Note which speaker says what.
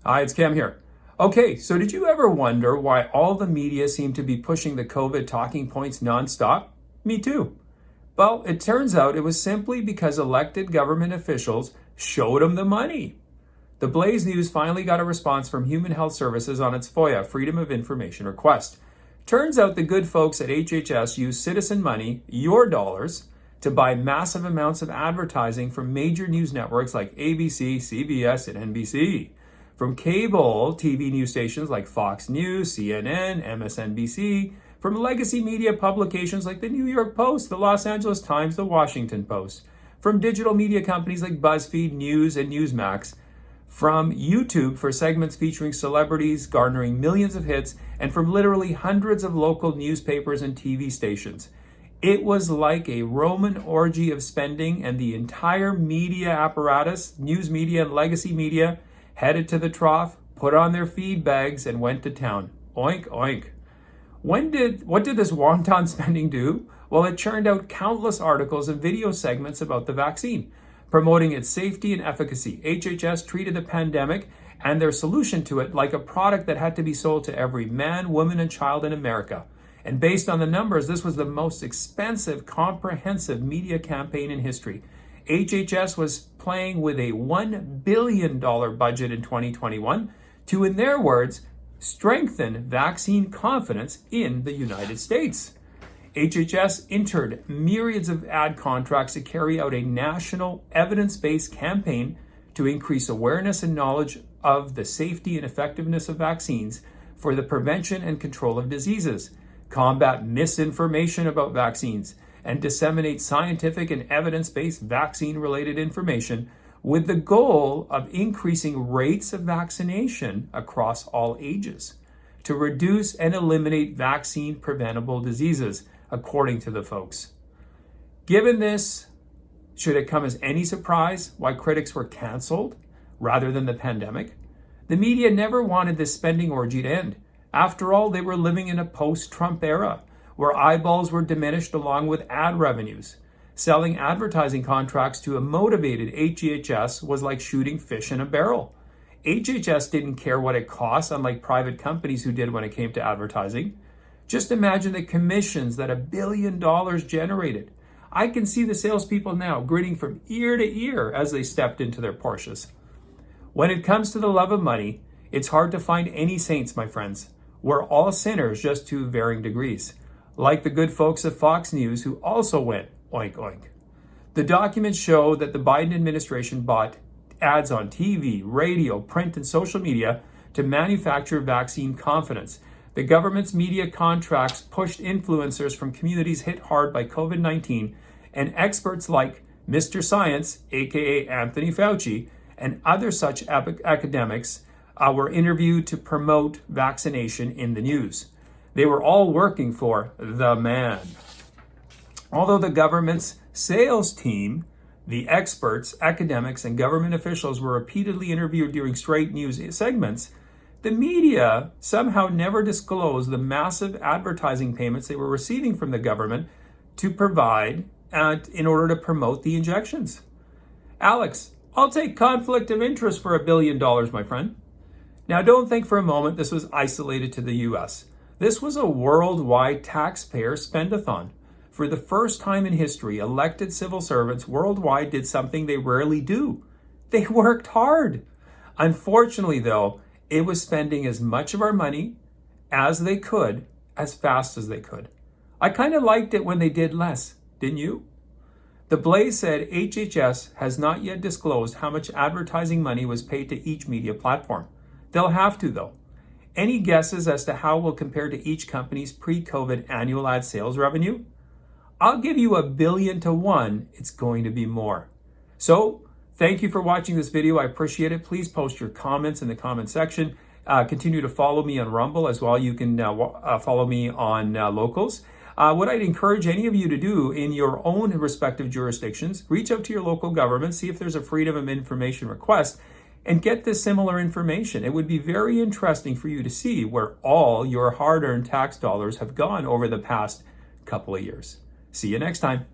Speaker 1: Hi, it's Cam here. Okay, so did you ever wonder why all the media seem to be pushing the COVID talking points nonstop? Me too. Well, it turns out it was simply because elected government officials showed them the money. The Blaze News finally got a response from Human Health Services on its FOIA, Freedom of Information request. Turns out the good folks at HHS use citizen money, your dollars, to buy massive amounts of advertising from major news networks like ABC, CBS, and NBC. From cable TV news stations like Fox News, CNN, MSNBC, from legacy media publications like the New York Post, the Los Angeles Times, the Washington Post, from digital media companies like BuzzFeed, News, and Newsmax, from YouTube for segments featuring celebrities garnering millions of hits, and from literally hundreds of local newspapers and TV stations. It was like a Roman orgy of spending, and the entire media apparatus, news media and legacy media, headed to the trough, put on their feed bags, and went to town. Oink, oink. What did this wanton spending do? Well, it churned out countless articles and video segments about the vaccine, promoting its safety and efficacy. HHS treated the pandemic and their solution to it like a product that had to be sold to every man, woman, and child in America. And based on the numbers, this was the most expensive, comprehensive media campaign in history. HHS was playing with a $1 billion budget in 2021 to, in their words, strengthen vaccine confidence in the United States. HHS entered myriads of ad contracts to carry out a national evidence-based campaign to increase awareness and knowledge of the safety and effectiveness of vaccines for the prevention and control of diseases, combat misinformation about vaccines, and disseminate scientific and evidence-based vaccine-related information with the goal of increasing rates of vaccination across all ages to reduce and eliminate vaccine-preventable diseases, according to the folks. Given this, should it come as any surprise why critics were canceled rather than the pandemic? The media never wanted this spending orgy to end. After all, they were living in a post-Trump era where eyeballs were diminished along with ad revenues. Selling advertising contracts to a motivated HHS was like shooting fish in a barrel. HHS didn't care what it cost, unlike private companies who did when it came to advertising. Just imagine the commissions that $1 billion generated. I can see the salespeople now grinning from ear to ear as they stepped into their Porsches. When it comes to the love of money, it's hard to find any saints, my friends. We're all sinners, just to varying degrees. Like the good folks at Fox News, who also went oink oink. The documents show that the Biden administration bought ads on TV, radio, print, and social media to manufacture vaccine confidence. The government's media contracts pushed influencers from communities hit hard by COVID-19, and experts like Mr. Science, aka Anthony Fauci, and other such academics were interviewed to promote vaccination in the news. They were all working for the man. Although the government's sales team, the experts, academics, and government officials were repeatedly interviewed during straight news segments, the media somehow never disclosed the massive advertising payments they were receiving from the government to provide in order to promote the injections. Alex, I'll take conflict of interest for $1 billion, my friend. Now, don't think for a moment this was isolated to the U.S. This was a worldwide taxpayer spend-a-thon. For the first time in history, elected civil servants worldwide did something they rarely do. They worked hard. Unfortunately, though, it was spending as much of our money as they could, as fast as they could. I kind of liked it when they did less, didn't you? The Blaze said HHS has not yet disclosed how much advertising money was paid to each media platform. They'll have to, though. Any guesses as to how we'll compare to each company's pre-COVID annual ad sales revenue? I'll give you $1 billion to 1. It's going to be more. So, thank you for watching this video. I appreciate it. Please post your comments in the comment section. Continue to follow me on Rumble as well. You can follow me on Locals. What I'd encourage any of you to do in your own respective jurisdictions, reach out to your local government, see if there's a Freedom of Information request, and get this similar information. It would be very interesting for you to see where all your hard-earned tax dollars have gone over the past couple of years. See you next time.